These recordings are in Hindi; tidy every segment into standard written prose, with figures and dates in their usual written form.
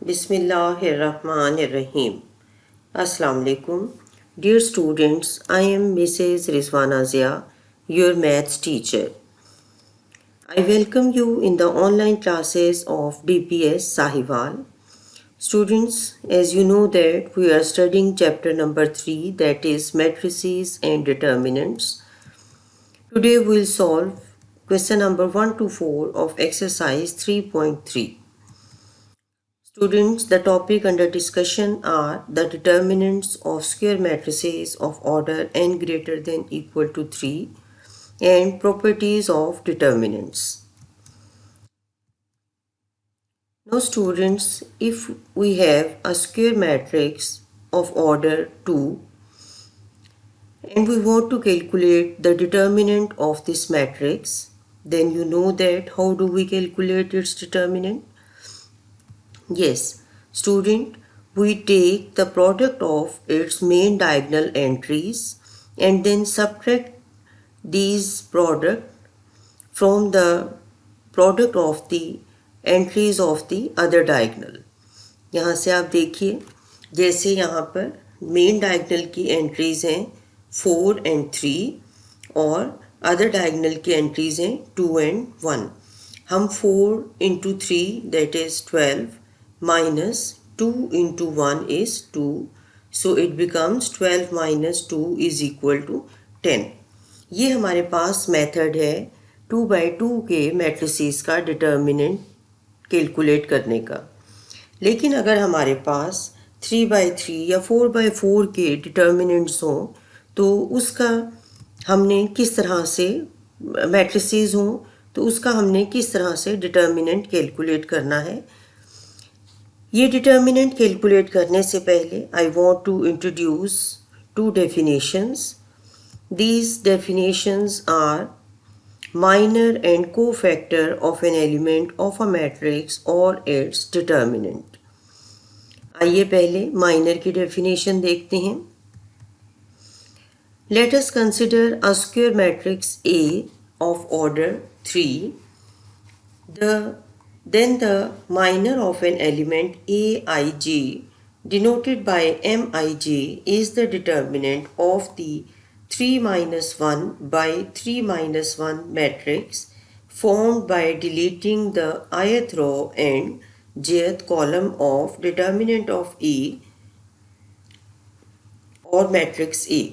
Bismillahirrahmanirrahim. Assalamu alaikum. Dear students, I am Mrs. Rizwana Zia, your maths teacher. I welcome you in the online classes of DPS Sahiwal. Students, as you know that we are studying chapter number 3, that is matrices and determinants. Today we will solve question number 1 to 4 of exercise 3.3. Students, the topic under discussion are the determinants of square matrices of order n greater than equal to 3 and properties of determinants. Now students, if we have a square matrix of order 2 and we want to calculate the determinant of this matrix, then you know that how do we calculate its determinant? Yes, student, we take the product of its main diagonal entries and then subtract these product from the product of the entries of the other diagonal. यहाँ से आप देखिए, जैसे यहाँ पर मेन डायगोनल की एंट्रीज हैं 4 and 3 और अदर डायगोनल की एंट्रीज हैं 2 and 1. हम 4 into 3 that is 12 minus 2 into 1 is 2. So it becomes 12 minus 2 is equal to 10. ये हमारे पास मेथड है 2/2 के मैट्रिसेस का डिटर्मिनेंट कैलकुलेट करने का. लेकिन अगर हमारे पास 3/3 या 4/4 के डिटर्मिनेंट्स हों तो उसका हमने किस तरह से मैट्रिसेस हों तो उसका हमने किस तरह से डिटर्मिनेंट कैलकुलेट करना है. ये डिटर्मिनेंट कैलकुलेट करने से पहले I want to introduce 2 definitions. These definitions are minor and cofactor of an element of a matrix or its determinant. आइए पहले minor की definition देखते हैं. Let us consider a square matrix A of order 3. Then the minor of an element Aij denoted by Mij is the determinant of the 3 minus 1 by 3 minus 1 matrix formed by deleting the ith row and jth column of determinant of A और matrix A.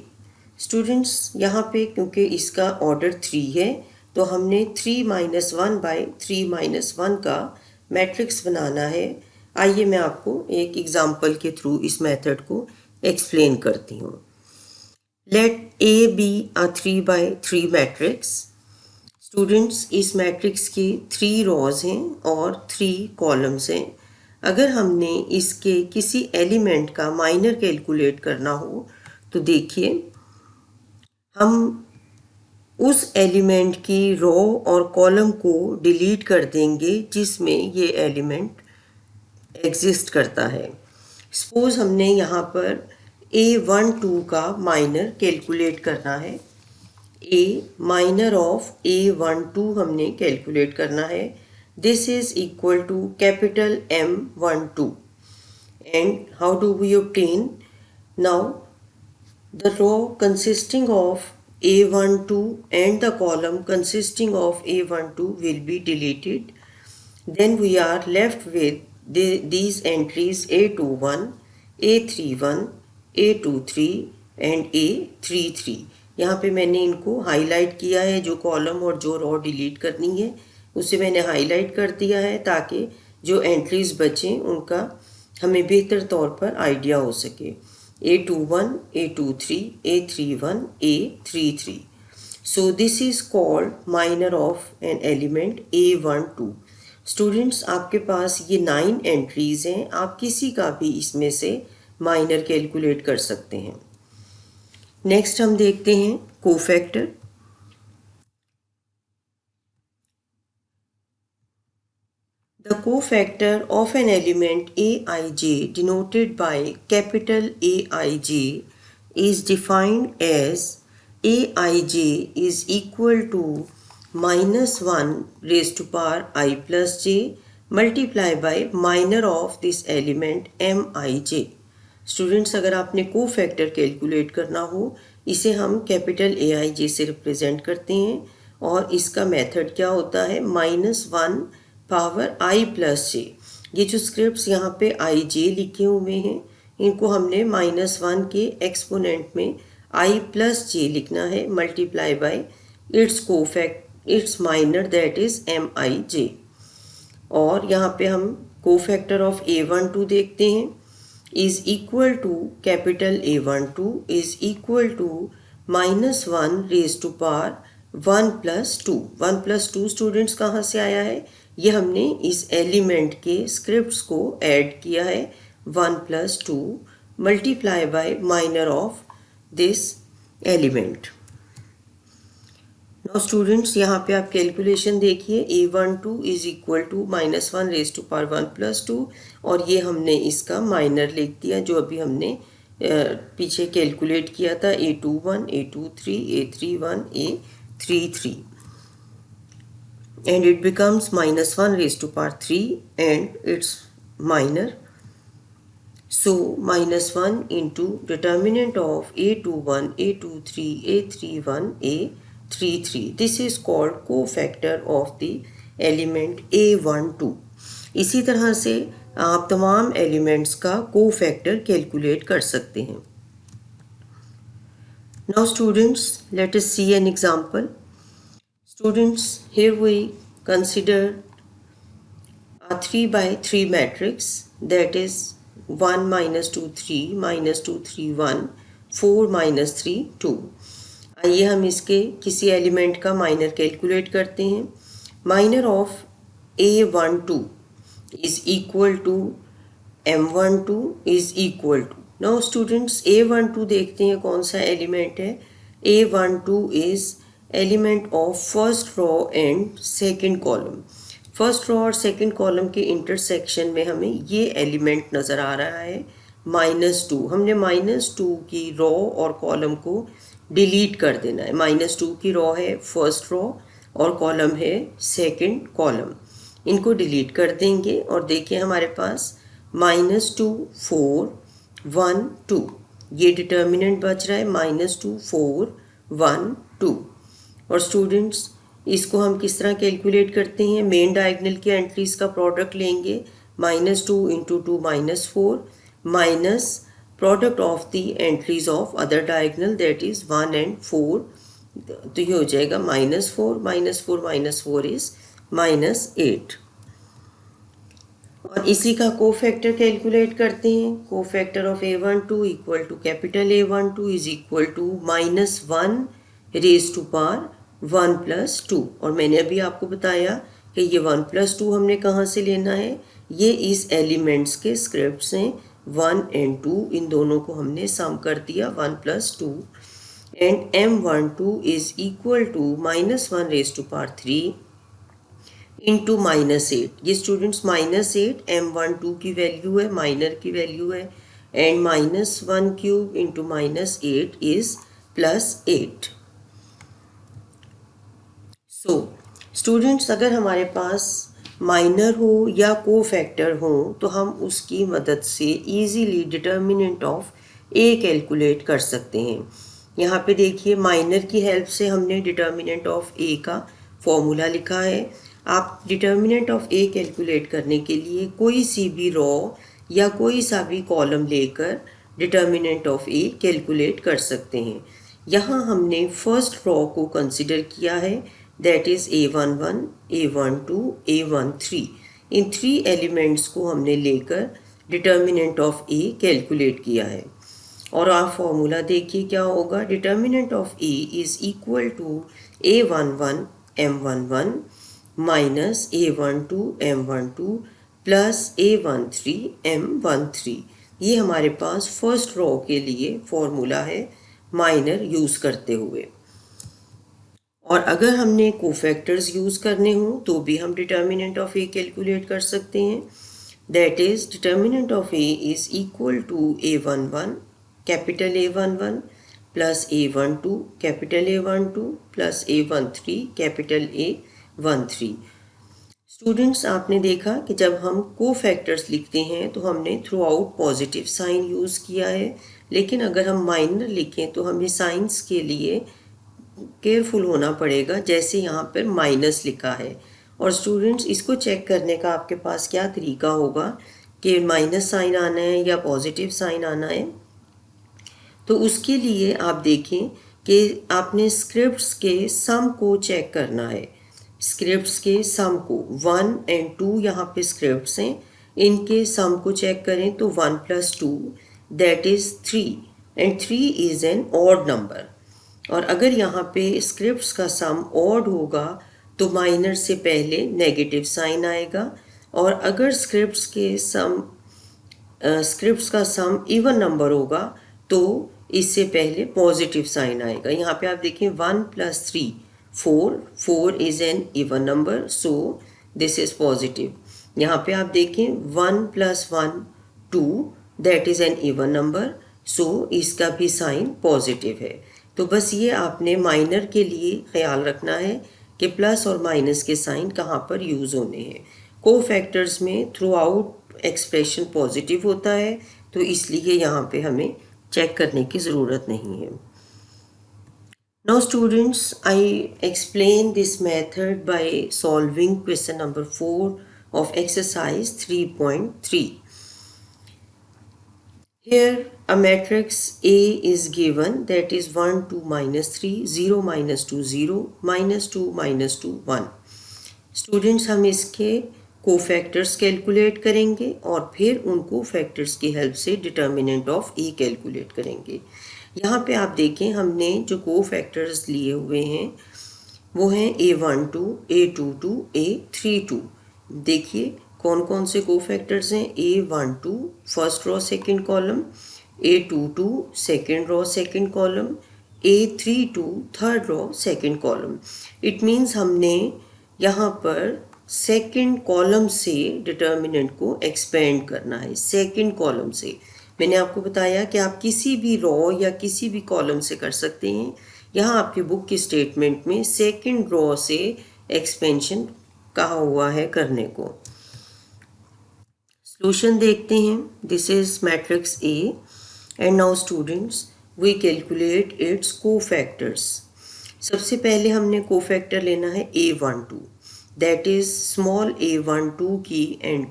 Students, यहाँ पे क्योंकि इसका order 3 है तो हमने 3 minus 1 by 3 minus 1 का मैट्रिक्स बनाना है. आइए मैं आपको एक एग्जाम्पल के थ्रू इस मेथड को एक्सप्लेन करती हूँ. Let A be a 3/3 matrix. Students, इस मैट्रिक्स की 3 रोज हैं और 3 कॉलम्स हैं. अगर हमने इसके किसी एलिमेंट का माइनर कैलकुलेट करना हो तो देखिए हम उस एलिमेंट की रो और कॉलम को डिलीट कर देंगे जिसमें ये एलिमेंट एग्जिस्ट करता है. सपोज हमने यहाँ पर A12 का माइनर कैलकुलेट करना है. A माइनर ऑफ A12 हमने कैलकुलेट करना है. This is equal to capital M12. And how do we obtain? Now the row consisting of A12 and the column consisting of A12 will be deleted. Then we are left with these entries A21, A31, A23 and A33. यहाँ पे मैंने इनको हाईलाइट किया है. जो कॉलम और जो रो डिलीट करनी है उसे मैंने हाईलाइट कर दिया है ताकि जो एंट्रीज बचें उनका हमें बेहतर तौर पर आइडिया हो सके. A21, A23, A31, A33. So this is called minor of an element A12. Students, आपके पास ये 9 एंट्रीज हैं. आप किसी का भी इसमें से माइनर कैलकुलेट कर सकते हैं. नेक्स्ट हम देखते हैं cofactor. The cofactor of an element Aij denoted by capital Aij is defined as Aij is equal to minus 1 raised to power I plus j multiply by minor of this element Mij। Students, अगर आपने को फैक्टर कैलकुलेट करना हो, इसे हम कैपिटल Aij से रिप्रेजेंट करते हैं और इसका मेथड क्या होता है, -1 पावर i प्लस जे। ये जो स्क्रिप्ट्स यहाँ पे ij लिखे हुए हैं, इनको हमने -1 के एक्सपोनेंट में i प्लस जे लिखना है, multiply by it's minor that is Mij। और यहाँ पे हम कोफैक्टर ऑफ A12 देखते हैं, is equal to capital A12 is equal to -1 raise to power 1 plus 2। 1 plus 2 students कहाँ से आया है, ये हमने इस एलिमेंट के स्क्रिप्ट्स को ऐड किया है, 1 plus 2 multiply by minor of this element. Now students, यहाँ पे आप कैलकुलेशन देखिए, A12 is equal to -1 raise to power 1 plus 2, और ये हमने इसका माइनर लिख दिया जो अभी हमने पीछे कैलकुलेट किया था, A21, A23, A31, A33, and it becomes -1 raised to power 3 and its minor. So -1 into determinant of A21, A23, A31, A33. This is called cofactor of the element A12. इसी तरह से आप तमाम एलिमेंट्स का कोफैक्टर कैलकुलेट कर सकते हैं। Now students, let us see an example. Students, here we consider a 3 by 3 matrix, that is 1 minus 2 3 minus 2 3 1 4 minus 3 2। आइए हम इसके किसी एलिमेंट का माइनर कैलकुलेट करते हैं। Minor of A12 is equal to M12 is equal to, now students A12 देखते हैं कौन सा एलिमेंट है। A12 is element of first row and second column. First row और सेकंड कॉलम के इंटरसेक्शन में हमें ये एलिमेंट नज़र आ रहा है, -2। हमने -2 की रो और कॉलम को डिलीट कर देना है। -2 की रो है फर्स्ट रो और कॉलम है सेकंड कॉलम, इनको डिलीट कर देंगे और देखिए हमारे पास -2 4 1 2, ये डिटर्मिनेंट बच रहा है, -2 4 1 2। और स्टूडेंट्स, इसको हम किस तरह कैलकुलेट करते हैं, मेन डायगोनल के एंट्रीज का प्रोडक्ट लेंगे, -2 into 2 -4 minus product of the entries of other diagonal that is 1 and 4, तो ये हो जाएगा -4 -4 इज -8। और इसी का कोफैक्टर कैलकुलेट करते हैं। Cofactor of A12 equal to capital A12 is equal to -1 raise to power 1 plus 2। और मैंने अभी आपको बताया कि ये 1 प्लस 2 हमने कहाँ से लेना है, ये इस एलिमेंट्स के स्क्रिप्ट्स हैं, 1 एंड 2, इन दोनों को हमने सम कर दिया 1 plus 2, and M12 is equal to -1 raise to power 3 into -8। ये स्टूडेंट्स -8 M12 की वैल्यू है, माइनर की वैल्यू है, and -1 cube into -8 is +8। So students, अगर हमारे पास माइनर हो या कोफैक्टर हो तो हम उसकी मदद से easily determinant of A calculate कर सकते हैं। यहाँ पे देखिए, माइनर की हेल्प से हमने डिटर्मिनेंट ऑफ ए का फॉर्मूला लिखा है। आप डिटर्मिनेंट ऑफ ए कैलकुलेट करने के लिए कोई सी भी रो या कोई सा भी कॉलम लेकर डिटर्मिनेंट ऑफ ए कैलकुलेट कर सकते हैं। यहाँ हमने फर्स्ट रो को कंसिडर किया है, that is A11, A12, A13। In 3 elements को हमने लेकर डिटर्मिनेंट ऑफ ए कैलकुलेट किया है। और आप फॉर्मूला देखिए क्या होगा, determinant of A is equal to A11 M11 minus A12 M12 plus A13 M13। ये हमारे पास फर्स्ट रो के लिए फॉर्मूला है माइनर यूज़ करते हुए। और अगर हमने कोफैक्टर्स यूज़ करने हो तो भी हम डिटर्मिनेंट ऑफ ए कैलकुलेट कर सकते हैं, that is determinant of A is equal to A11 capital A11 plus A12 capital A12 plus A13 capital A13। Students, आपने देखा कि जब हम कोफैक्टर्स लिखते हैं तो हमने throughout positive sign use किया है, लेकिन अगर हम माइनर लिखें तो हमें साइंस के लिए केयरफुल होना पड़ेगा, जैसे यहाँ पर माइनस लिखा है। और स्टूडेंट्स, इसको चेक करने का आपके पास क्या तरीका होगा कि माइनस साइन आना है या पॉजिटिव साइन आना है। तो उसके लिए आप देखें कि आपने स्क्रिप्ट्स के सम को चेक करना है। स्क्रिप्ट्स के सम को 1 और 2 यहाँ पे स्क्रिप्ट्स हैं, इनके सम को चेक करें तो 1 + 2 that is 3 and 3 is an odd number. और अगर यहाँ पे स्क्रिप्ट्स का सम ऑड होगा तो माइनर से पहले नेगेटिव साइन आएगा, और अगर स्क्रिप्ट्स का सम इवन नंबर होगा तो इससे पहले पॉजिटिव साइन आएगा। यहाँ पे आप देखें 1 + 3 4 is an even number, so this is positive. यहाँ पे आप देखें 1 + 1 2 that is an even number, so इसका भी साइन पॉजिटिव है। तो बस ये आपने माइनर के लिए ख्याल रखना है कि प्लस और माइनस के साइन कहाँ पर यूज़ होने हैं। कोफैक्टर्स में थ्रू आउट एक्सप्रेशन पॉजिटिव होता है, तो इसलिए यहाँ पे हमें चेक करने की ज़रूरत नहीं है। Now students, I explain this method by solving question number 4 of exercise 3.3. Here a matrix A is given, that is 1 2 -3 0 -2 0 -2 -2 1. Students, हम इसके कोफैक्टर्स कैलकुलेट करेंगे और फिर उन कोफैक्टर्स की हेल्प से डिटर्मिनेंट ऑफ ए कैलकुलेट करेंगे। यहाँ पे आप देखें हमने जो कोफैक्टर्स लिए हुए हैं वो हैं A12 A22 A32। देखिए कौन कौन से कोफैक्टर्स हैं। A12 first row second column, A22 second row second column, A32 third row second column. It means हमने यहाँ पर सेकंड कॉलम से डिटर्मिनेंट को एक्सपेंड करना है। सेकंड कॉलम से मैंने आपको बताया कि आप किसी भी रो या किसी भी कॉलम से कर सकते हैं। यहाँ आपकी बुक की स्टेटमेंट में सेकंड रो से एक्सपेंशन कहा हुआ है करने को। सॉल्यूशन देखते हैं। This is matrix A and now students we calculate its cofactors. सबसे पहले हमने कोफैक्टर लेना है A12, that is small a12 की एंड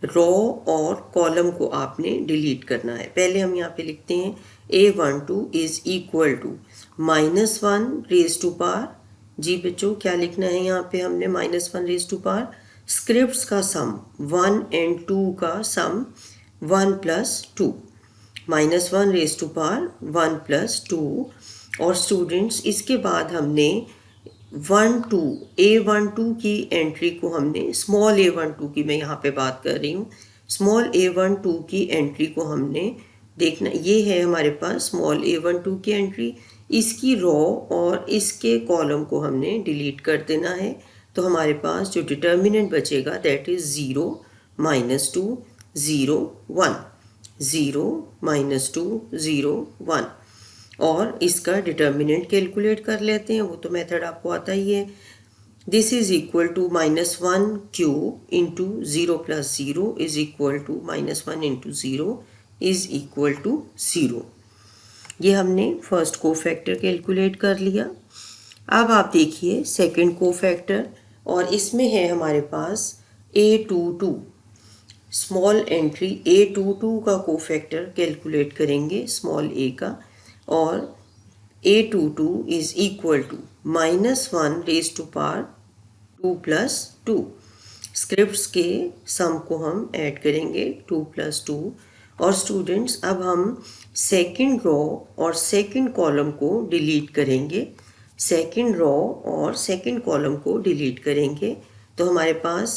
रो और कॉलम को आपने डिलीट करना है। पहले हम यहाँ पे लिखते हैं A12 is equal to -1 raise to power. जी बच्चों, क्या लिखना है यहाँ पे हमने -1 रेज टू पावर। स्क्रिप्ट्स का सम 1 और 2 का सम 1 + 2, -1 रेज टू पावर 1 + 2। और स्टूडेंट्स इसके बाद हमने 1 2 A12 की एंट्री को हमने स्मॉल a12 की, मैं यहाँ पे बात कर रही हूँ, स्मॉल a12 की एंट्री को हमने देखना। ये है हमारे पास स्मॉल a12 की एंट्री, इसकी रो और इसके कॉलम को हमने डिलीट कर देना है। तो हमारे पास जो डिटर्मिनेंट बचेगा दैट इज़ 0 -2 0 1 0 -2 0 1। और इसका डिटर्मिनेंट कैलकुलेट कर लेते हैं, वो तो मेथड आपको आता ही है। This is equal to -1³ into 0 + 0 is equal to -1 into 0 is equal to 0। ये हमने फर्स्ट कोफैक्टर कैलकुलेट कर लिया। अब आप देखिए सेकंड कोफैक्टर, और इसमें है हमारे पास A22। स्मॉल एंट्री A22 का कोफैक्टर कैलकुलेट करेंगे स्मॉल a का, और A22 is equal to -1 raise to power 2 + 2। Scripts के सम को हम ऐड करेंगे 2 + 2। और स्टूडेंट्स अब हम सेकंड रो और सेकंड कॉलम को डिलीट करेंगे। सेकंड रो और सेकंड कॉलम को डिलीट करेंगे तो हमारे पास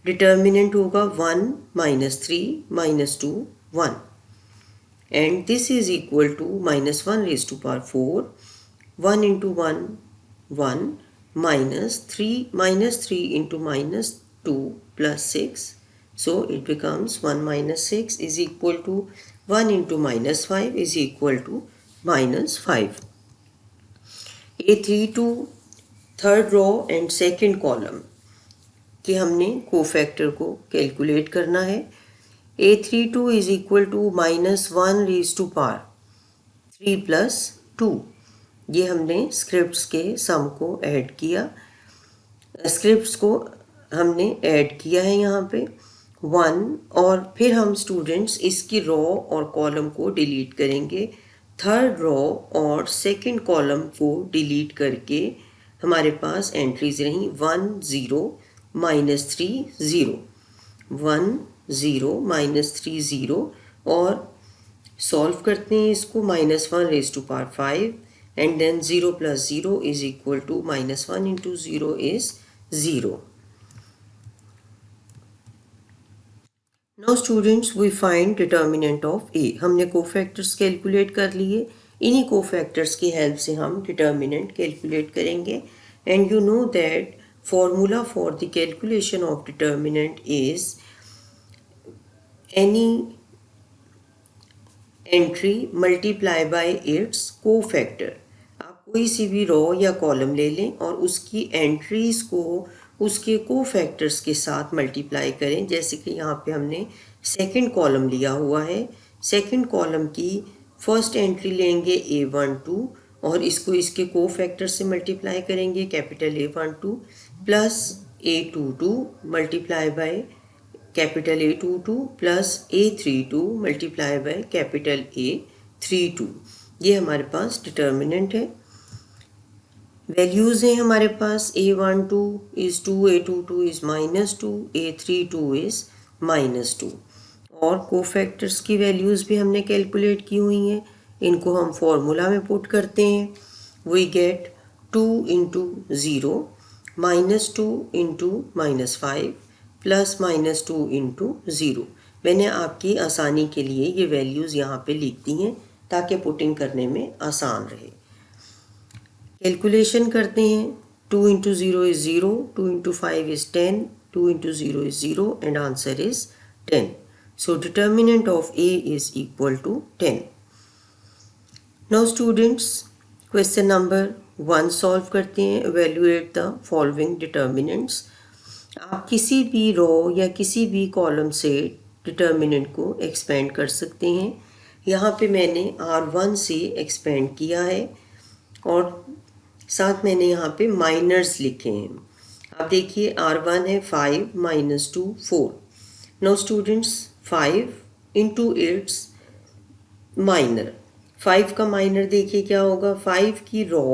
डिटर्मिनेंट होगा 1 -3 -2 1, and this is equal to -1 raised to power 4, 1 into 1 1 -3 into -2 plus 6, so it becomes 1 - 6 is equal to 1 into -5 is equal to -5. A32 third row and second column, कि हमने कोफैक्टर को कैलकुलेट करना है। A32 is equal to -1 raise to power 3 + 2। ये हमने स्क्रिप्ट्स के सम को ऐड किया, स्क्रिप्ट्स को हमने ऐड किया है यहाँ पे 1, और फिर हम स्टूडेंट्स इसकी रो और कॉलम को डिलीट करेंगे। थर्ड रो और सेकंड कॉलम को डिलीट करके हमारे पास एंट्रीज रहीं 1 0 -3 0, 1 0 -3 0, और सॉल्व करते हैं इसको -1 raise to power 5 and then 0 + 0 is equal to -1 into 0 is 0. Now students we find determinant of A. हमने कोफैक्टर्स कैलकुलेट कर लिए, इन्हीं कोफैक्टर्स की हेल्प से हम डिटर्मिनेंट कैलकुलेट करेंगे। And you know that formula for the calculation of determinant is any entry multiply by its cofactor। आप कोई सी भी रो या कॉलम ले लें और उसकी एंट्रीज को उसके कोफैक्टर्स के साथ मल्टीप्लाई करें। जैसे कि यहाँ पे हमने सेकंड कॉलम लिया हुआ है, सेकंड कॉलम की फर्स्ट एंट्री लेंगे A12 और इसको इसके कोफैक्टर से मल्टीप्लाई करेंगे capital A12 plus A22 multiply by capital A22 plus A32 multiply by capital A32। ये हमारे पास डिटर्मिनेंट है। वैल्यूज़ हैं हमारे पास A12 is 2, A22 is -2, A32 is -2, और कोफैक्टर्स की वैल्यूज़ भी हमने कैलकुलेट की हुई हैं। इनको हम फॉर्मूला में पुट करते हैं। We get 2 × 0 -2 × -5 plus -2 × 0। मैंने आपकी आसानी के लिए ये वैल्यूज़ यहाँ पे लिख दी हैं ताकि पुटिंग करने में आसान रहे। कैलकुलेशन करते हैं। 2 × 0 is 0, 2 × 5 is 10, 2 × 0 is 0 and answer is 10. So determinant of A is equal to 10. Now students question number 1 solve करते हैं। Evaluate the following determinants। आप किसी भी रो या किसी भी कॉलम से डिटर्मिनेंट को एक्सपेंड कर सकते हैं। यहाँ पे मैंने R1 से एक्सपेंड किया है और साथ मैंने यहाँ पे माइनर्स लिखे हैं। अब देखिए R1 है 5 -2 4। नो स्टूडेंट्स 5 × इट्स माइनर, 5 का माइनर देखिए क्या होगा। 5 की रो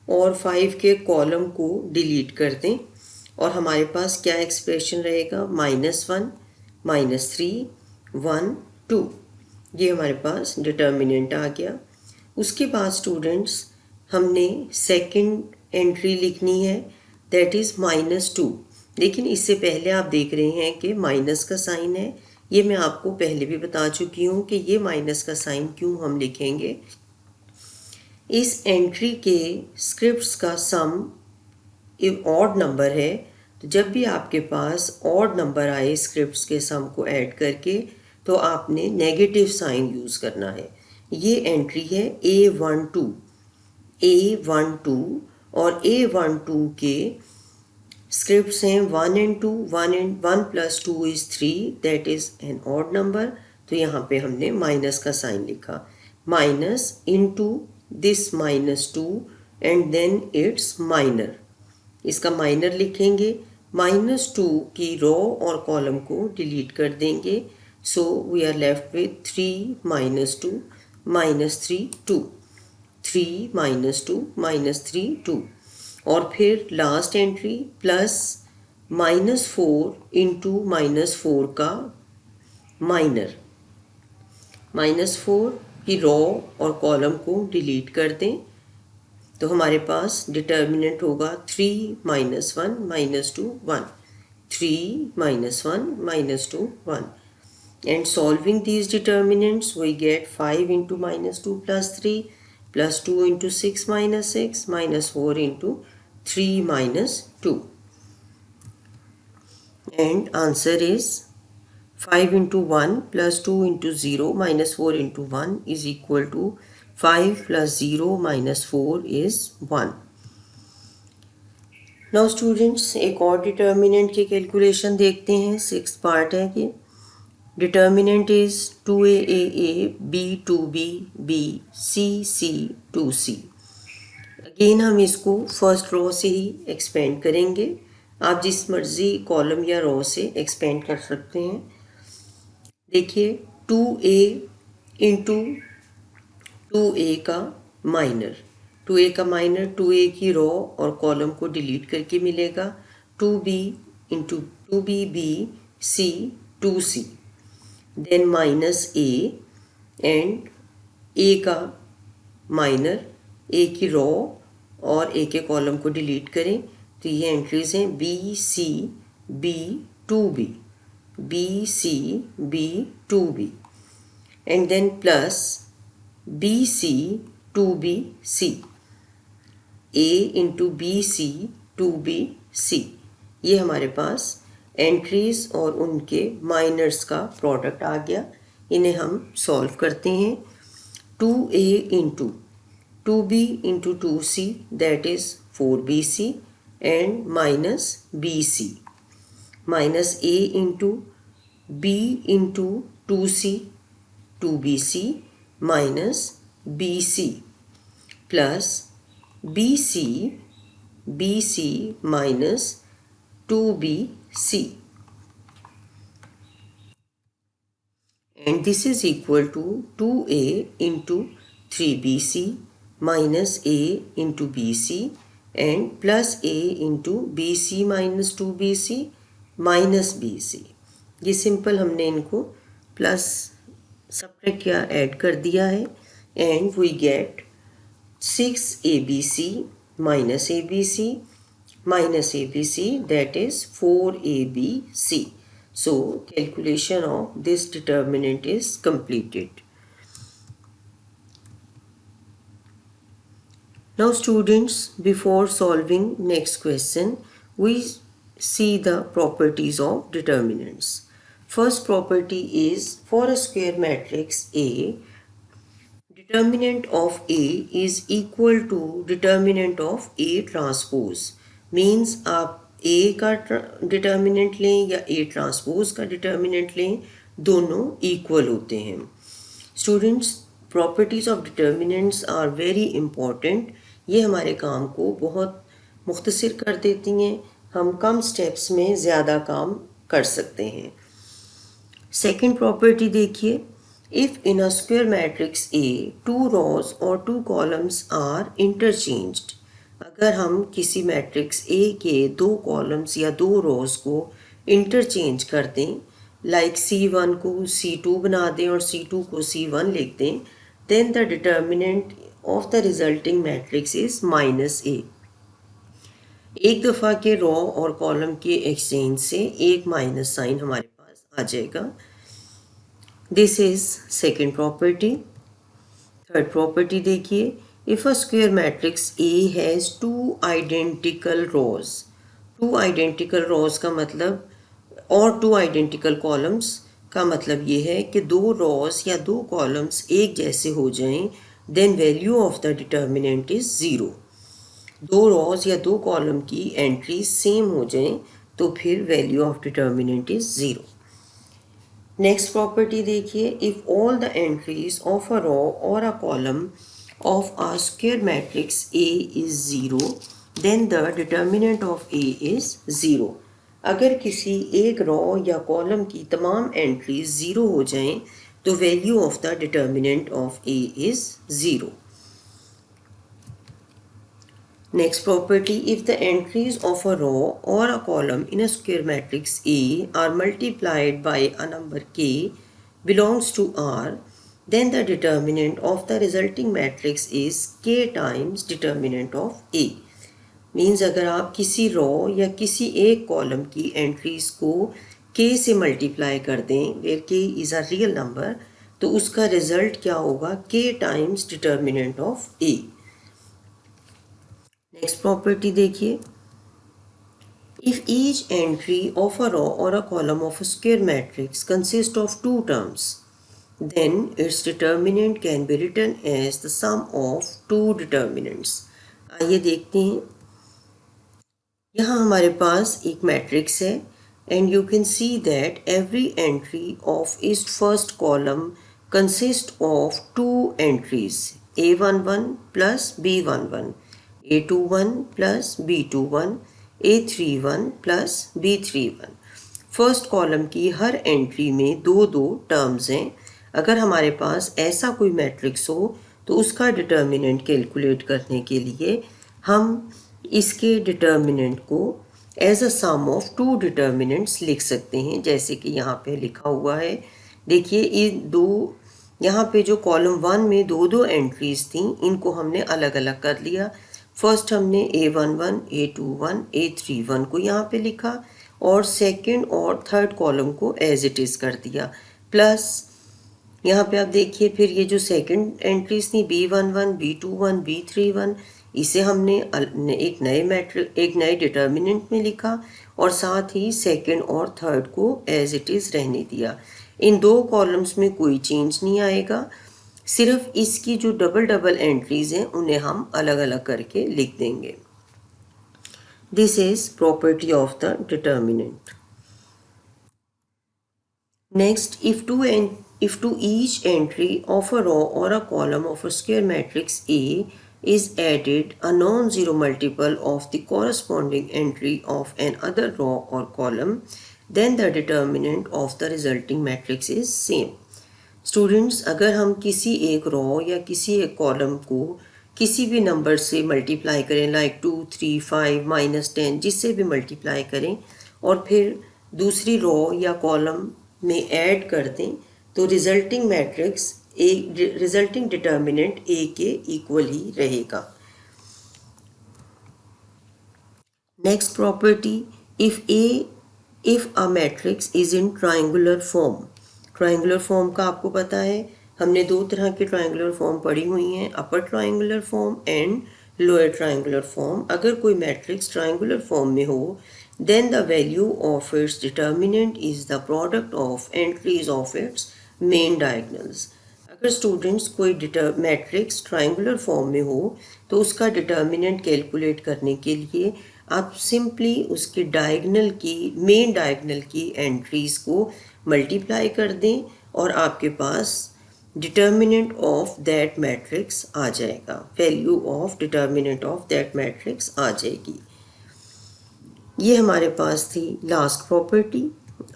और 5 के कॉलम को डिलीट कर दें और हमारे पास क्या एक्सप्रेशन रहेगा -1 -3 1 2। ये हमारे पास डिटर्मिनेंट आ गया। उसके बाद स्टूडेंट्स हमने सेकंड एंट्री लिखनी है, दैट इज़ -2। लेकिन इससे पहले आप देख रहे हैं कि माइनस का साइन है। ये मैं आपको पहले भी बता चुकी हूँ कि ये माइनस का साइन क्यों हम लिखेंगे। इस एंट्री के स्क्रिप्ट्स का सम ऑड नंबर है, तो जब भी आपके पास ऑड नंबर आए स्क्रिप्ट्स के सम को ऐड करके तो आपने नेगेटिव साइन यूज़ करना है। ये एंट्री है A12 और A12 के स्क्रिप्ट्स हैं 1 and 2, 1 + 2 is 3, that is an odd number. तो यहाँ पे हमने माइनस का साइन लिखा, minus into this -2 and then its minor. इसका माइनर लिखेंगे, -2 की रो और कॉलम को डिलीट कर देंगे। So we are left with 3 -2 -3 2, 3 -2 -3 2, और फिर लास्ट एंट्री प्लस -4 × -4 का माइनर। -4 की रो और कॉलम को डिलीट कर दें तो हमारे पास डिटर्मिनेंट होगा 3 -1 -2 1, 3 -1 -2 1, and solving these determinants we get 5 × -2 + 3 plus 2 × 6 - 6 minus 4 × 3 - 2, and answer is 5 × 1 plus 2 × 0 minus 4 × 1 is equal to 5 plus 0 minus 4 is 1. Now students एक और डिटर्मिनेंट की कैलकुलेशन देखते हैं। 6th पार्ट है कि determinant is 2a b 2b b c c 2c। Again हम इसको फर्स्ट रो से ही एक्सपेंड करेंगे। आप जिस मर्जी कॉलम या रो से एक्सपेंड कर सकते हैं। देखिए 2a इंटू 2a का माइनर, 2a का माइनर 2a की रो और कॉलम को डिलीट करके मिलेगा 2b into 2bb c 2c, then minus a and a का माइनर, a की रो और a के कॉलम को डिलीट करें तो ये एंट्रीज हैं b c b 2b b c b 2b and then plus b c 2b c a into B C 2b c। ये हमारे पास एंट्रीज और उनके माइनर्स का प्रोडक्ट आ गया। इन्हें हम सॉल्व करते हैं। 2a into 2b into 2c that is 4bc and minus bc minus a into b into 2c 2bc minus bc plus bc minus 2bc and this is equal to 2a into 3bc minus a into bc and plus a into bc minus 2bc minus bc। ये सिंपल हमने इनको प्लस सब्ट्रैक्ट किया, ऐड कर दिया है and we get 6abc minus abc minus abc that is 4abc. So calculation of this determinant is completed. Now students, before solving next question, we see the properties of determinants. First property is for a square matrix A, determinant of A is equal to determinant of A transpose। Means आप A का डिटर्मिनेंट लें या A ट्रांसपोज का डिटर्मिनेंट लें, दोनों इक्वल होते हैं। Students, properties of determinants are very important. ये हमारे काम को बहुत मुख्तसर कर देती हैं। हम कम स्टेप्स में ज़्यादा काम कर सकते हैं। सेकेंड प्रॉपर्टी देखिए, if in a square matrix A 2 rows और 2 columns आर इंटरचेंज्ड। अगर हम किसी मैट्रिक्स ए के 2 कॉलम्स या 2 रोज़ को इंटरचेंज कर दें, लाइक C1 को C2 बना दें और C2 को C1 लिख दें, then the determinant of the resulting matrix is -a। एक दफ़ा के रो और कॉलम के एक्सचेंज से एक माइनस साइन हमारे पास आ जाएगा। This is second property. Third property देखिए, if a square matrix A has 2 identical rows, 2 identical rows का मतलब और 2 आइडेंटिकल कॉलम्स का मतलब ये है कि 2 रोज या 2 कॉलम्स एक जैसे हो जाएं, then value of the determinant is 0। 2 rows या 2 कॉलम की एंट्रीज सेम हो जाएं तो फिर value of determinant is 0। Next property देखिए, if all the entries of a row और a column of a square matrix A is 0, then the determinant of A is 0। अगर किसी एक रो या कॉलम की तमाम एंट्रीज 0 हो जाएं तो value of the determinant of A is 0। Next property, if the entries of a row or a column in a square matrix A are multiplied by a number k belongs to R, then the determinant of the resulting matrix is k times determinant of A। Means अगर आप किसी रो या किसी एक कॉलम की एंट्रीज को k से मल्टीप्लाई कर दें, where k is a real number, तो उसका रिजल्ट क्या होगा, k times determinant of A। Next property देखिए, if each entry of a row और a column of a square matrix consist of 2 terms, then its determinant can be written as the sum of 2 determinants। आइए देखते हैं। यहाँ हमारे पास एक मैट्रिक्स है and you can see that every entry of इस first column consist of two entries A11 plus B11, A21 plus B21, A31 plus B31। First column की हर एंट्री में दो दो टर्म्स हैं। अगर हमारे पास ऐसा कोई मैट्रिक्स हो तो उसका डिटर्मिनेंट कैलकुलेट करने के लिए हम इसके डिटर्मिनेंट को as a sum of two determinants लिख सकते हैं, जैसे कि यहाँ पे लिखा हुआ है। देखिए ये दो, यहाँ पे जो कॉलम 1 में दो दो एंट्रीज थी इनको हमने अलग अलग कर लिया। फर्स्ट हमने A11, A21, A31 को यहाँ पे लिखा और सेकंड और थर्ड कॉलम को एज इट इज़ कर दिया। प्लस यहाँ पे आप देखिए फिर ये जो सेकंड एंट्रीज थी B11, B21, B31, इसे हमने एक नए डिटर्मिनेंट में लिखा और साथ ही सेकंड और थर्ड को एज इट इज़ रहने दिया। इन दो कॉलम्स में कोई चेंज नहीं आएगा, सिर्फ इसकी जो डबल डबल एंट्रीज हैं उन्हें हम अलग अलग करके लिख देंगे। This is property of the determinant. Next, if to each entry of a row or a column of a square matrix A is added a non-zero multiple of the corresponding entry of another row or column, then the determinant of the resulting matrix is same. Students, अगर हम किसी एक रो या किसी एक कॉलम को किसी भी नंबर से मल्टीप्लाई करें, लाइक 2, 3, 5, -10, जिससे भी मल्टीप्लाई करें और फिर दूसरी रो या कॉलम में ऐड कर दें तो रिजल्टिंग डिटर्मिनेंट ए के इक्वल ही रहेगा। Next property, if a matrix is in triangular form. Triangular form का आपको पता है, हमने दो तरह की ट्राइंगुलर फॉर्म पढ़ी हुई हैं, upper triangular form and lower triangular form. अगर कोई मैट्रिक्स ट्राइंगुलर फॉर्म में हो then the value of its determinant is the product of entries of its main diagonals। अगर स्टूडेंट्स कोई मैट्रिक्स ट्राइंगुलर फॉर्म में हो तो उसका डिटर्मिनेंट कैलकुलेट करने के लिए आप सिंपली उसके डायगनल की मेन डायगनल की एंट्रीज को मल्टीप्लाई कर दें और आपके पास डिटर्मिनेंट ऑफ दैट मैट्रिक्स आ जाएगा, value of determinant of that matrix आ जाएगी। ये हमारे पास थी last property.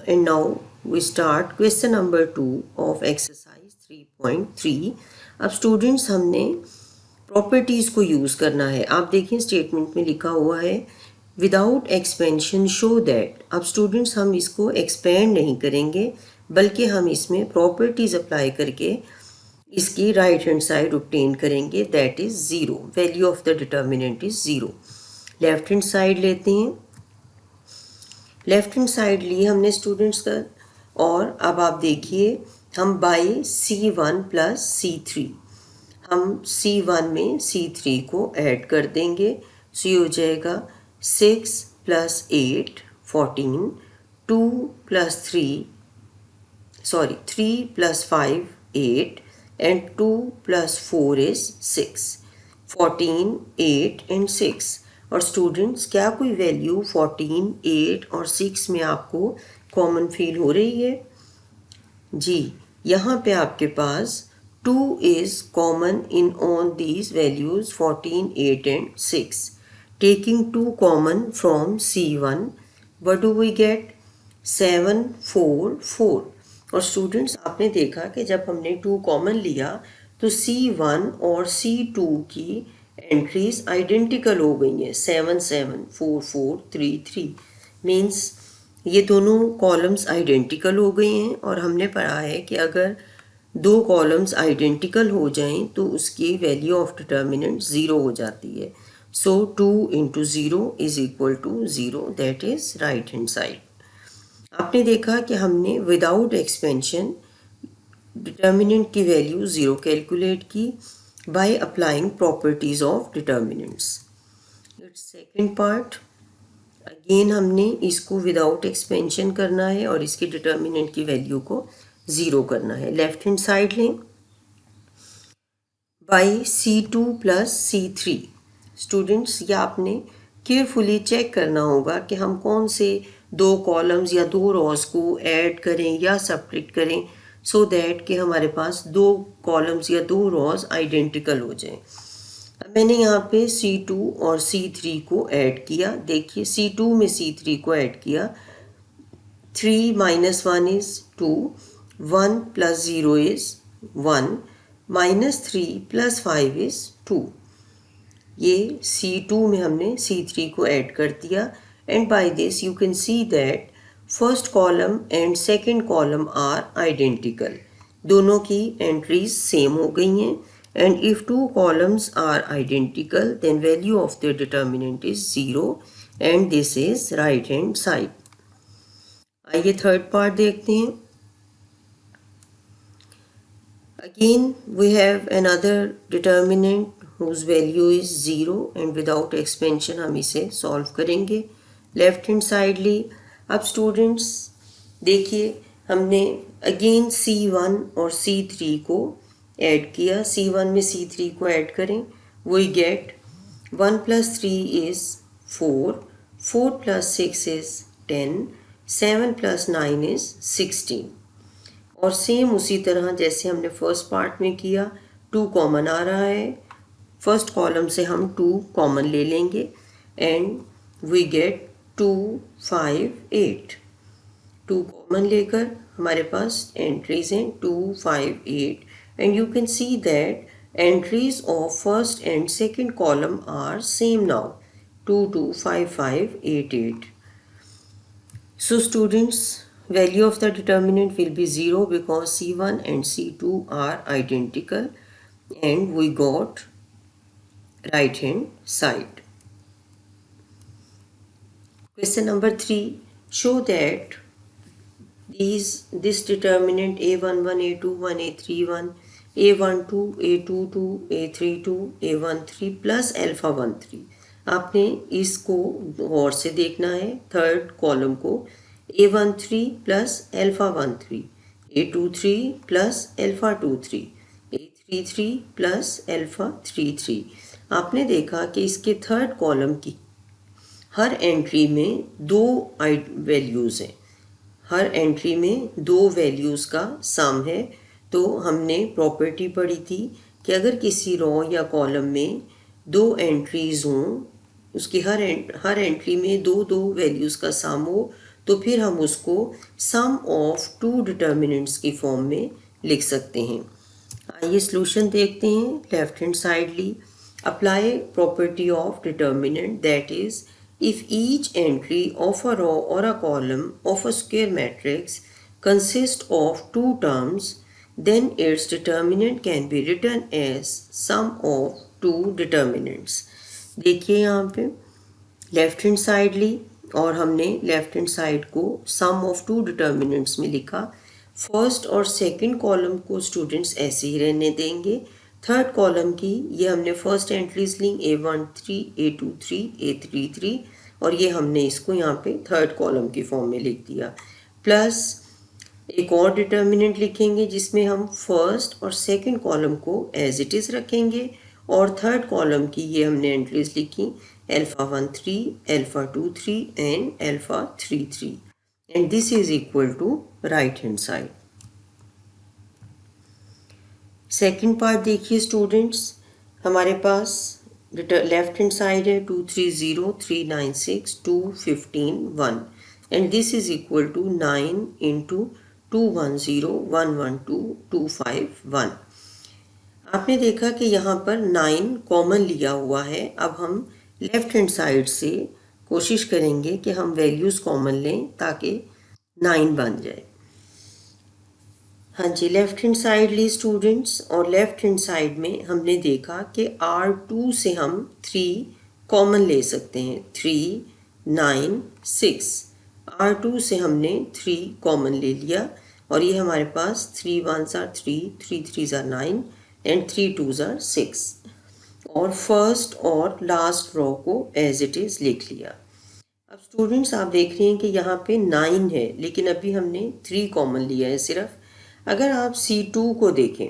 And now we start question number 2 of exercise 3.3। अब स्टूडेंट्स हमने प्रॉपर्टीज़ को यूज़ करना है। आप देखें स्टेटमेंट में लिखा हुआ है विदाउट एक्सपेंशन शो दैट। अब स्टूडेंट्स हम इसको एक्सपेंड नहीं करेंगे बल्कि हम इसमें प्रॉपर्टीज़ अप्लाई करके इसकी राइट हैंड साइड ऑब्टेन करेंगे, that is 0। Value of the determinant is 0। Left hand side लेते हैं, लेफ्ट हैंड साइड ली हमने स्टूडेंट्स का, और अब आप देखिए हम बाई C1 प्लस C3, हम C1 में C3 को ऐड कर देंगे। सो ये हो जाएगा 6 plus 8 14, 2 plus 3 plus 5 8 and 2 plus 4 is 6, 14, 8 and 6। और स्टूडेंट्स, क्या कोई वैल्यू 14, 8 और 6 में आपको कॉमन फील हो रही है? जी, यहाँ पे आपके पास 2 is common in on these values 14, 8 and 6। Taking 2 common from C1, what do we get? 7, 4, 4। और स्टूडेंट्स, आपने देखा कि जब हमने 2 कॉमन लिया तो C1 और C2 की एंट्रीज आइडेंटिकल हो गई हैं, 7, 7, 4, 4, 3, 3। मीन्स ये दोनों कॉलम्स आइडेंटिकल हो गए हैं और हमने पढ़ा है कि अगर दो कॉलम्स आइडेंटिकल हो जाएं तो उसकी वैल्यू ऑफ डिटर्मिनेंट 0 हो जाती है। So 2 into 0 is equal to 0, that is right hand side. आपने देखा कि हमने विदाउट एक्सपेंशन डिटर्मिनेंट की वैल्यू 0 कैलकुलेट की by applying properties of determinants। Its second part, again हमने इसको विदाउट एक्सपेंशन करना है और इसके डिटर्मिनेंट की वैल्यू को 0 करना है। लेफ्ट हैंड साइड लें, by C2 plus C3। Students, ये आपने केयरफुली चेक करना होगा कि हम कौन से दो कॉलम्स या दो रॉस को ऐड करें या सब्ट्रैक्ट करें, सो दैट कि हमारे पास दो कॉलम्स या दो रॉस आइडेंटिकल हो जाएं। मैंने यहाँ पे C2 और C3 को ऐड किया। देखिए C2 में C3 को ऐड किया। 3 minus 1 is 2, 1 plus 0 is 1, minus 3 plus 5 is 2. ये C2 में हमने C3 को ऐड कर दिया, and by this you can see that first column and second column are identical. दोनों की एंट्रीज सेम हो गई हैं, and if two columns are identical then value of their determinant is 0 and this is right hand side. आइए थर्ड पार्ट देखते हैं। Again we have another determinant whose value is 0 and without expansion हम इसे सॉल्व करेंगे। लेफ्ट हैंड साइड ली। अब स्टूडेंट्स देखिए हमने अगेन C1 और C3 को ऐड किया। C1 में C3 को ऐड करें, we get 1 plus 3 is 4, 4 plus 6 is 10, 7 plus 9 is 16। और सेम उसी तरह जैसे हमने फर्स्ट पार्ट में किया, 2 कॉमन आ रहा है, फर्स्ट कॉलम से हम 2 कॉमन ले लेंगे एंड वी गेट 2, 5, 8। 2 कॉमन लेकर हमारे पास एंट्रीज हैं 2, 5, 8 and you can see that entries of first and second column are same now, 2, 2, 5, 5, 8, 8। So students, value of the determinant will be 0 because C1 and C2 are identical and we got right hand side. Question number 3. Show that this determinant A11, A21, A31, A12, A22, A32, A13 plus alpha 13। आपने इसको गौर से देखना है। थर्ड कॉलम को A13 plus alpha 13, A23 plus alpha 23, A33 plus alpha 33। आपने देखा कि इसके थर्ड कॉलम की हर एंट्री में दो वैल्यूज़ हैं, हर एंट्री में दो वैल्यूज़ का सम है। तो हमने प्रॉपर्टी पढ़ी थी कि अगर किसी रो या कॉलम में दो एंट्रीज हों, उसकी हर एंट्री में दो दो वैल्यूज़ का सम हो, तो फिर हम उसको सम ऑफ टू डिटर्मिनेंट्स की फॉर्म में लिख सकते हैं। आइए सॉल्यूशन देखते हैं। लेफ्ट हैंड साइड ली। Apply property of determinant, that is if each entry of a row or a column of a square matrix consists of two terms, then its determinant can be written as sum of two determinants। देखिए यहाँ पे लेफ्ट हैंड साइड ली और हमने लेफ्ट हैंड साइड को सम ऑफ टू डिटर्मिनेंट्स में लिखा। फर्स्ट और सेकंड कॉलम को स्टूडेंट्स ऐसे ही रहने देंगे। थर्ड कॉलम की ये हमने फर्स्ट एंट्रीज ली A13, A23, A33 और ये हमने इसको यहाँ पे थर्ड कॉलम की फॉर्म में लिख दिया। प्लस एक और डिटर्मिनेंट लिखेंगे जिसमें हम फर्स्ट और सेकंड कॉलम को एज इट इज़ रखेंगे और थर्ड कॉलम की ये हमने एंट्रीज लिखी alpha 13, alpha 23 and alpha 33 and this is equal to right hand side. Second part देखिए स्टूडेंट्स, हमारे पास लेफ्ट हैंड साइड है 230, 396, 215, 1 and this is equal to 9 into 210, 112, 251। आपने देखा कि यहाँ पर 9 कॉमन लिया हुआ है। अब हम लेफ्ट हैंड साइड से कोशिश करेंगे कि हम वैल्यूज़ कॉमन लें ताकि 9 बन जाए। हाँ जी, लेफ्ट हैंड साइड ली स्टूडेंट्स और लेफ्ट हैंड साइड में हमने देखा कि R2 से हम 3 कॉमन ले सकते हैं, 3, 9, 6। R2 से हमने 3 कॉमन ले लिया और ये हमारे पास 3 1s are 3, 3 3s are 9 and 3 2s are 6 और फर्स्ट और लास्ट रो को एज इट इज़ लिख लिया। अब स्टूडेंट्स आप देख रहे हैं कि यहाँ पे 9 है लेकिन अभी हमने 3 कॉमन लिया है सिर्फ। अगर आप C2 को देखें,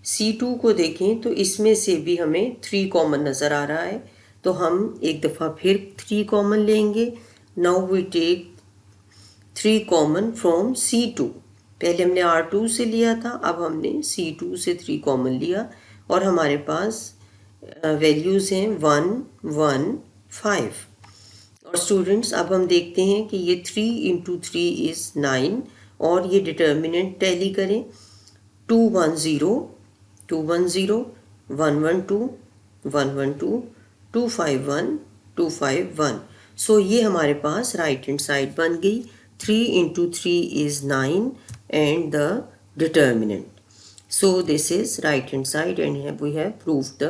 C2 को देखें तो इसमें से भी हमें 3 कॉमन नज़र आ रहा है। तो हम एक दफ़ा फिर 3 कॉमन लेंगे. Now we take 3 common from C2. पहले हमने R2 से लिया था, अब हमने C2 से 3 कॉमन लिया और हमारे पास वैल्यूज़ हैं 1 1 5. और स्टूडेंट्स अब हम देखते हैं कि ये 3 इंटू 3 इज़ 9 और ये डिटर्मिनेंट टैली करें. 2 1 0 2 1 0 1 1 2 1 1 2 2 5 1 2 5 1. सो ये हमारे पास राइट हैंड साइड बन गई. 3 into 3 is 9 and the determinant. So this is right hand side and we have proved the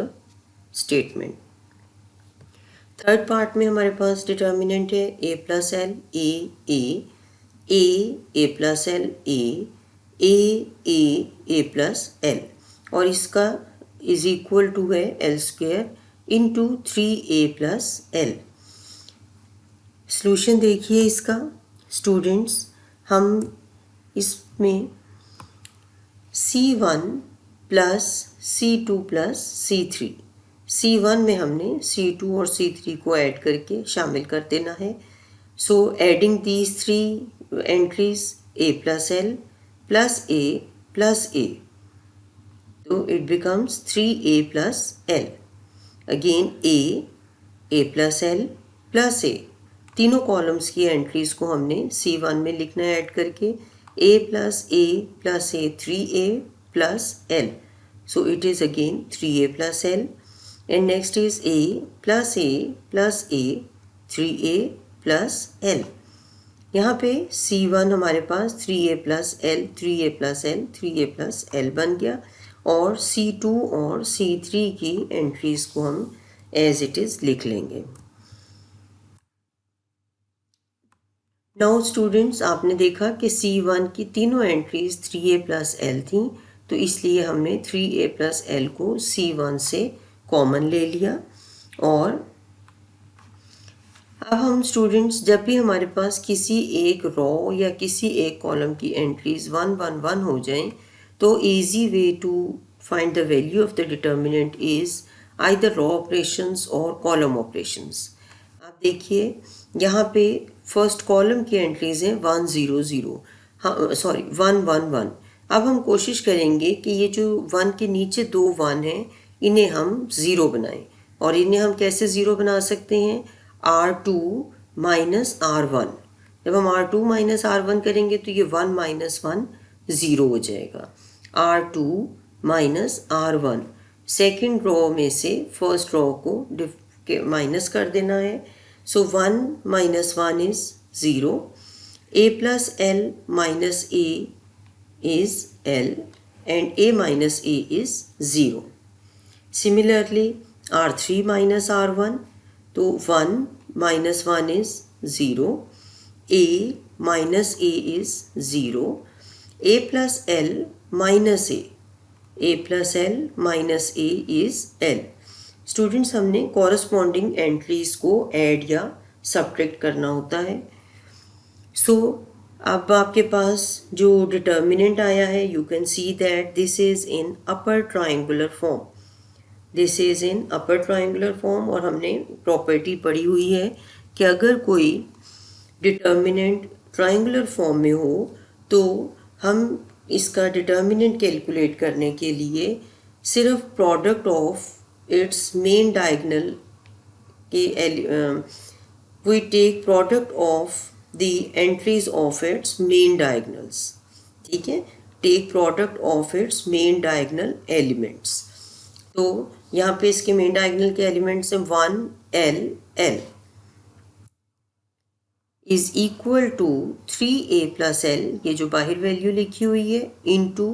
statement. Third part में हमारे पास डिटर्मिनेंट है a plus L A plus L A plus L और इसका इज इक्वल टू है L square into 3a plus L. Solution देखिए इसका स्टूडेंट्स. हम इसमें C1 plus C2 plus C3. C1 में हमने C2 और C3 को ऐड करके शामिल कर देना है. So adding these 3 entries a plus L plus a plus a, तो it becomes 3a plus L. Again a plus L plus a. तीनों कॉलम्स की एंट्रीज को हमने C1 में लिखना है ऐड करके a plus a 3a plus l. So it is again 3a plus l and next is a plus a 3a plus l. यहाँ पे C1 हमारे पास 3a plus l 3a plus l 3a plus l बन गया और C2 और C3 की एंट्रीज को हम एज इट इज़ लिख लेंगे. नाउ स्टूडेंट्स आपने देखा कि C1 की तीनों एंट्रीज 3a प्लस एल थी, तो इसलिए हमने 3a प्लस एल को C1 से कॉमन ले लिया. और अब हम स्टूडेंट्स जब भी हमारे पास किसी एक रो या किसी एक कॉलम की एंट्रीज 1 1 1 हो जाएं, तो easy way to find the value of the determinant is either row operations और कॉलम ऑपरेशंस. आप देखिए यहाँ पे फर्स्ट कॉलम की एंट्रीज हैं 1 0 0, हाँ सॉरी 1 1 1. अब हम कोशिश करेंगे कि ये जो 1 के नीचे 2 1 हैं इन्हें हम ज़ीरो बनाएं. और इन्हें हम कैसे ज़ीरो बना सकते हैं? R2 minus R1. जब हम R2 माइनस R1 करेंगे तो ये 1 माइनस 1 ज़ीरो हो जाएगा. R2 minus R1. Second row में से फर्स्ट रो को माइनस कर देना है. So 1 minus 1 is 0. A plus L minus A is L and A minus A is 0. Similarly, R3 minus R1, तो 1 minus 1 is 0. A minus A is 0. A plus L minus A. A plus L minus A is L. Students हमने कॉरस्पॉन्डिंग एंट्रीज को ऐड या सब्ट्रैक्ट करना होता है. सो अब आपके पास जो डिटर्मिनेंट आया है you can see that this is in upper triangular form. This is in upper triangular form. और हमने प्रॉपर्टी पढ़ी हुई है कि अगर कोई डिटर्मिनेंट ट्रायंगुलर फॉर्म में हो तो हम इसका डिटर्मिनेंट कैलकुलेट करने के लिए सिर्फ product of its main diagonal we take product of the entries of its main diagonals. ठीक है, take product of its main diagonal elements. तो यहाँ पे इसके मेन डायगोनल के एलिमेंट्स हैं 1 L L is equal to 3a plus l. ये जो बाहर वैल्यू लिखी हुई है इनटू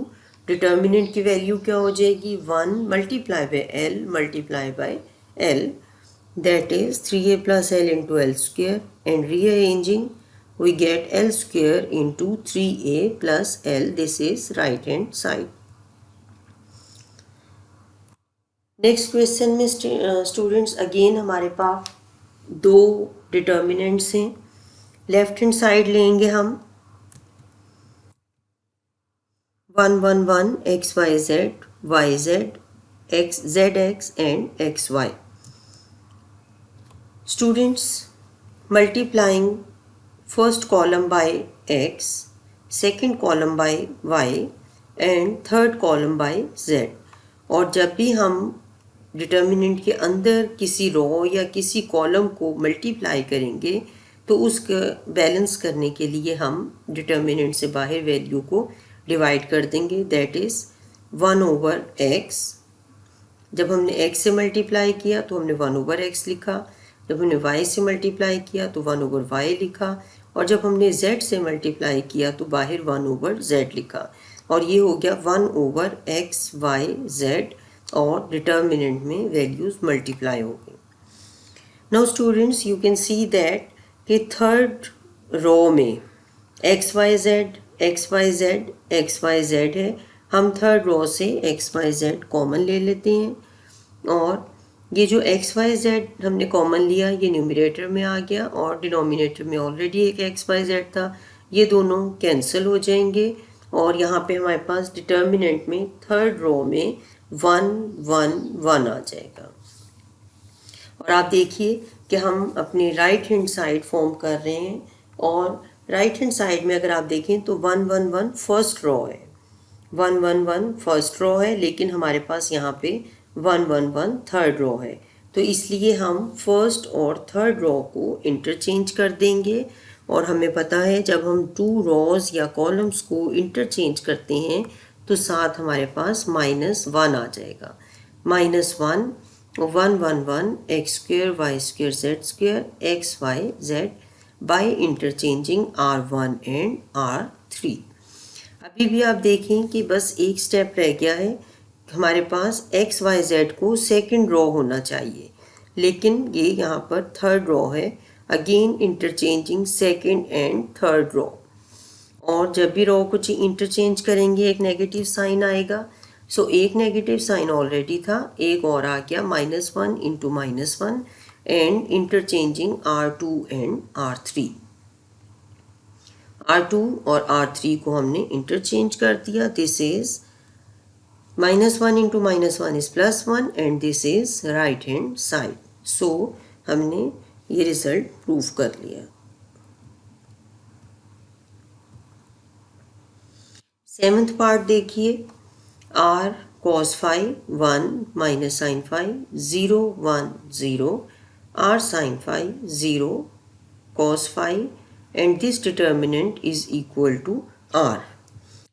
डिटर्मिनेंट की वैल्यू क्या हो जाएगी 1 multiply by l multiply by l, that is 3a plus l into L square. And rearranging we get l square into 3a plus l. This is right hand side. Next question में स्टूडेंट्स अगेन हमारे पास दो डिटर्मिनेंट्स हैं. लेफ्ट हैंड साइड लेंगे हम 1 1 1 x y z y z x z x and x y. Students, multiplying first column by x, second column by y and third column by z। और जब भी हम डिटर्मिनेंट के अंदर किसी रो या किसी कॉलम को मल्टीप्लाई करेंगे तो उसका बैलेंस करने के लिए हम डिटर्मिनेंट से बाहर वैल्यू को डिवाइड कर देंगे, दैट इज़ 1/x। जब हमने x से मल्टीप्लाई किया तो हमने 1/x लिखा, जब हमने y से मल्टीप्लाई किया तो 1/y लिखा, और जब हमने z से मल्टीप्लाई किया तो बाहर 1/z लिखा, और ये हो गया 1/x y z, और डिटर्मिनेंट में वैल्यूज़ मल्टीप्लाई हो गई। Now students, you can see that कि थर्ड रो में एक्स वाई जेड है। हम थर्ड रो से एक्स वाई जेड कॉमन ले लेते हैं, और ये जो एक्स वाई जेड हमने कॉमन लिया ये न्यूमरेटर में आ गया, और डिनोमिनेटर में ऑलरेडी एक एक्स वाई जेड था, ये दोनों कैंसिल हो जाएंगे, और यहाँ पे हमारे पास डिटर्मिनेंट में थर्ड रो में 1 1 1 आ जाएगा। और आप देखिए कि हम अपनी राइट हैंड साइड फॉर्म कर रहे हैं, और राइट हैंड साइड में अगर आप देखें तो 1 1 1 फर्स्ट रो है, 1 1 1 फर्स्ट रो है, लेकिन हमारे पास यहाँ पे 1 1 1 थर्ड रो है, तो इसलिए हम फर्स्ट और थर्ड रो को इंटरचेंज कर देंगे। और हमें पता है जब हम टू रोज या कॉलम्स को इंटरचेंज करते हैं तो साथ हमारे पास -1 आ जाएगा। -1 1 1 1 x square y square z square x y z by interchanging r1 and r3। अभी भी आप देखें कि बस एक स्टेप रह गया है, हमारे पास एक्स वाई जेड को सेकंड रो होना चाहिए, लेकिन ये यहाँ पर थर्ड रो है। Again interchanging second and third row, और जब भी रो को इंटरचेंज करेंगे एक नेगेटिव साइन आएगा। सो एक नेगेटिव साइन ऑलरेडी था, एक और आ गया, -1 into -1 and interchanging R2 and R3। R2 और R3 को हमने इंटरचेंज कर दिया। This is -1 into -1 is +1 and this is right hand side. So हमने ये रिजल्ट प्रूव कर लिया। सेवंथ पार्ट देखिए, r cos phi 1 minus sin phi 0 1 0 r sin phi 0 cos phi and this determinant is equal to r।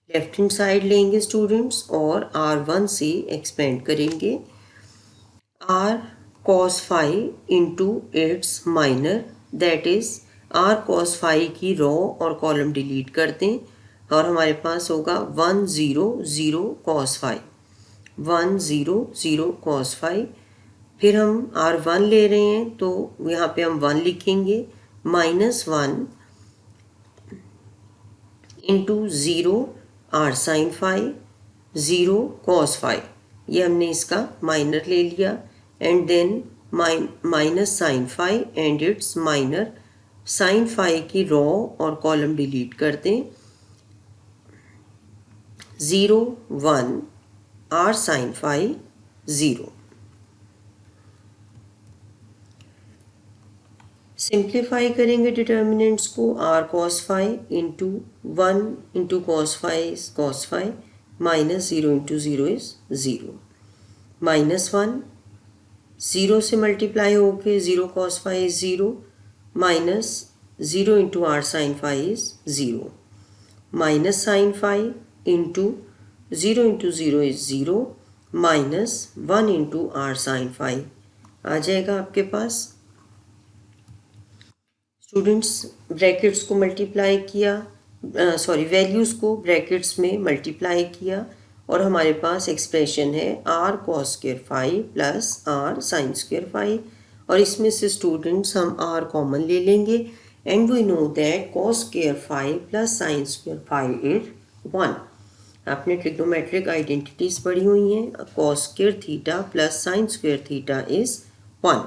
Left hand side लेंगे स्टूडेंट्स और r1 से एक्सपेंड करेंगे। r cos phi into its minor, that is r cos phi की रो और कॉलम डिलीट कर दें, और हमारे पास होगा 1 0 0 cos phi 1 0 0 cos phi। फिर हम r1 ले रहे हैं तो यहाँ पे हम 1 लिखेंगे, -1 into 0 r sin phi 0 cos phi, ये हमने इसका माइनर ले लिया, and then minus sign phi and its minor. Sign phi की रो और कॉलम डिलीट कर दें, 0 1 r sin phi 0। सिंप्लीफाई करेंगे डिटर्मिनेंट्स को, r cos phi into 1 into cos phi is cos phi, -0 into 0 is 0, -1 0 से मल्टीप्लाई होके 0 cos phi is 0, -0 into r sin phi is 0, minus sign phi into 0 into 0 is 0, -1 into r sin phi आ जाएगा आपके पास। स्टूडेंट्स, ब्रैकेट्स को मल्टीप्लाई किया, वैल्यूज़ को ब्रैकेट्स में मल्टीप्लाई किया, और हमारे पास एक्सप्रेशन है r cos square phi plus r sin square phi, और इसमें से स्टूडेंट्स हम r कॉमन ले लेंगे, and we know that cos square phi plus sin square phi is 1। आपने ट्रिग्नोमेट्रिक आइडेंटिटीज पढ़ी हुई हैं, cos square theta plus sin square theta is 1।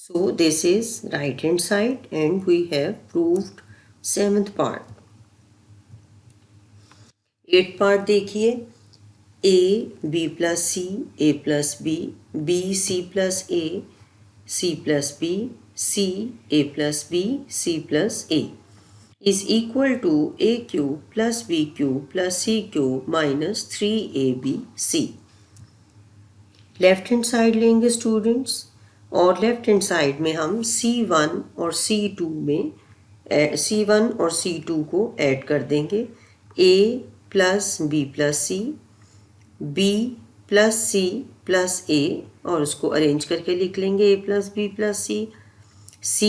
So this is right hand side and we have proved 7th part। 8th part देखिए, a b plus c a plus b b c plus a C plus B, C, A plus B, C plus A is equal to A cube plus B cube plus C cube minus 3ABC. Left hand side लेंगे स्टूडेंट्स, और लेफ्ट हैंड साइड में हम C1 और C2 में C1 और C2 को ऐड कर देंगे. A plus B plus C, B plus C plus A, और उसको अरेंज करके लिख लेंगे A plus B plus C. C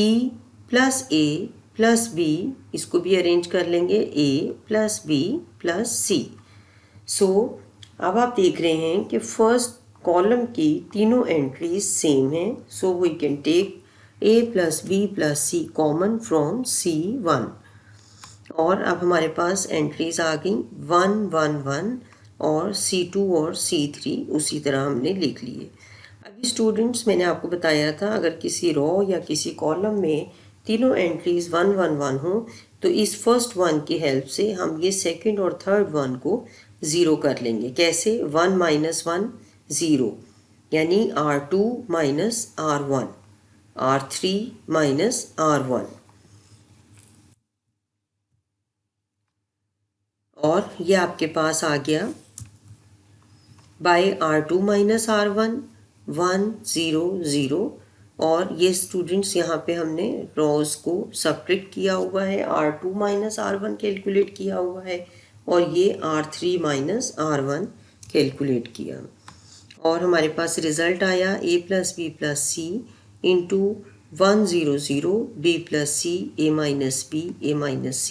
plus A plus B, इसको भी अरेंज कर लेंगे A plus B plus C. सो अब आप देख रहे हैं कि फर्स्ट कॉलम की तीनों एंट्रीज सेम हैं. So we can take A plus B plus C common from C1, और अब हमारे पास एंट्रीज आ गई 1 1 1, और C2 और C3 उसी तरह हमने लिख लिए. अभी स्टूडेंट्स मैंने आपको बताया था अगर किसी रो या किसी कॉलम में तीनों एंट्रीज 1 1 1 हो तो इस फर्स्ट वन की हेल्प से हम ये सेकंड और थर्ड वन को ज़ीरो कर लेंगे. कैसे? 1 माइनस 1 ज़ीरो, यानी R2 minus R1, R3 minus R1, और ये आपके पास आ गया बाय R2 माइनस R1 1 0 0. और ये स्टूडेंट्स यहाँ पे हमने रोज को सब्ट्रैक्ट किया हुआ है, R2 माइनस R1 कैलकुलेट किया हुआ है, और ये R3 माइनस R1 कैलकुलेट किया, और हमारे पास रिज़ल्ट आया A plus B plus C into 1 0 0 B plus C A minus B A minus C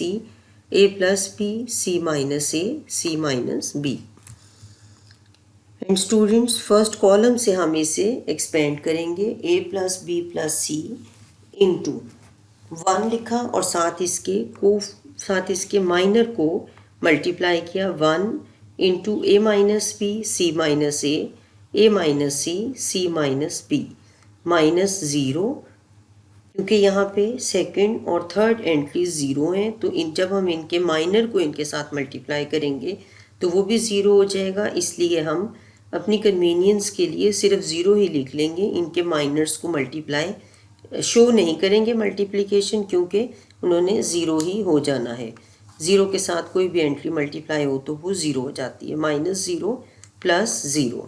A plus B C minus A C minus B. And students first column से हम इसे एक्सपेंड करेंगे. A plus B plus C into 1 लिखा, और साथ इसके माइनर को मल्टीप्लाई किया 1 into A minus B C minus A minus C minus B minus 0, क्योंकि यहाँ पे सेकंड और थर्ड एंट्री ज़ीरो हैं तो जब हम इनके माइनर को इनके साथ मल्टीप्लाई करेंगे तो वो भी ज़ीरो हो जाएगा. इसलिए हम अपनी कन्वीनियंस के लिए सिर्फ ज़ीरो ही लिख लेंगे, इनके माइनर्स को मल्टीप्लाई शो नहीं करेंगे मल्टीप्लिकेशन, क्योंकि उन्होंने ज़ीरो ही हो जाना है. ज़ीरो के साथ कोई भी एंट्री मल्टीप्लाई हो तो वो ज़ीरो हो जाती है. Minus 0 plus 0.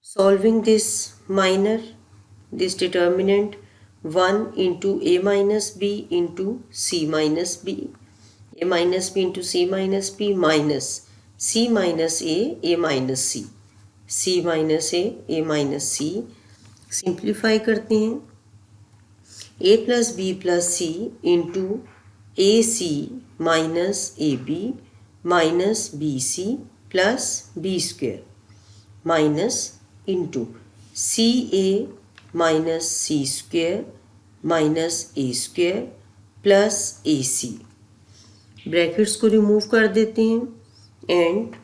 Solving this determinant 1 into A minus B into C minus B, A minus B into C minus B minus C minus A minus C, C minus A minus C. Simplify करते हैं. A plus B plus C into AC minus AB minus BC plus B square minus into CA minus C square minus A square plus AC. Brackets को रिमूव कर देते हैं and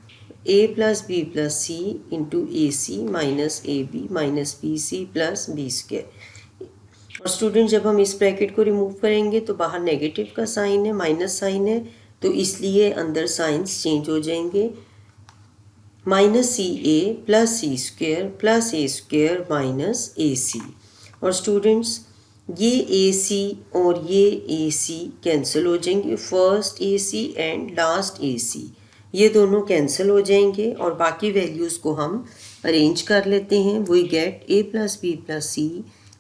A plus B plus C into AC minus AB minus BC plus B square. और स्टूडेंट जब हम इस ब्रैकेट को रिमूव करेंगे तो बाहर नेगेटिव का साइन है, माइनस साइन है, तो इसलिए अंदर साइंस चेंज हो जाएंगे. Minus CA plus C square plus A square minus AC. और स्टूडेंट्स ये AC और ये AC कैंसिल हो जाएंगे. First AC and last AC ये दोनों कैंसिल हो जाएंगे और बाकी वैल्यूज़ को हम अरेंज कर लेते हैं. We get A plus B plus C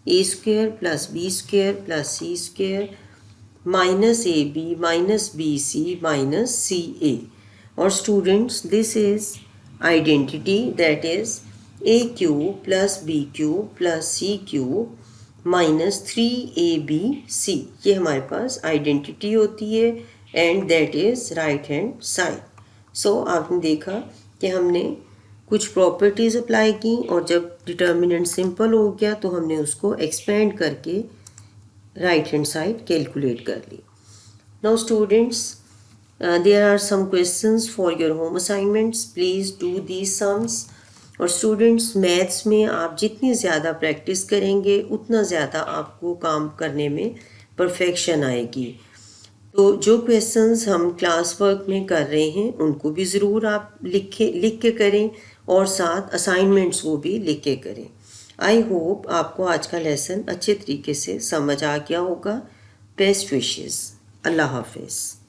A square plus B square plus C square minus AB minus BC minus CA. और students this is identity, that is A cube plus B cube plus C cube minus 3ABC. ये हमारे पास आइडेंटिटी होती है and that is right hand side. So आपने देखा कि हमने कुछ प्रॉपर्टीज़ अप्लाई की और जब डिटर्मिनेंट सिंपल हो गया तो हमने उसको एक्सपेंड करके राइट हैंड साइड कैलकुलेट कर ली. Now students, there are some questions for your home assignments. Please do these sums. और स्टूडेंट्स मैथ्स में आप जितनी ज़्यादा प्रैक्टिस करेंगे उतना ज़्यादा आपको काम करने में परफेक्शन आएगी. तो जो क्वेश्चंस हम क्लास वर्क में कर रहे हैं उनको भी ज़रूर आप लिख के करें और साथ असाइनमेंट्स वो भी लिख के करें. आई होप आपको आज का लेसन अच्छे तरीके से समझ आ गया होगा। Best wishes. अल्लाह हाफिज़।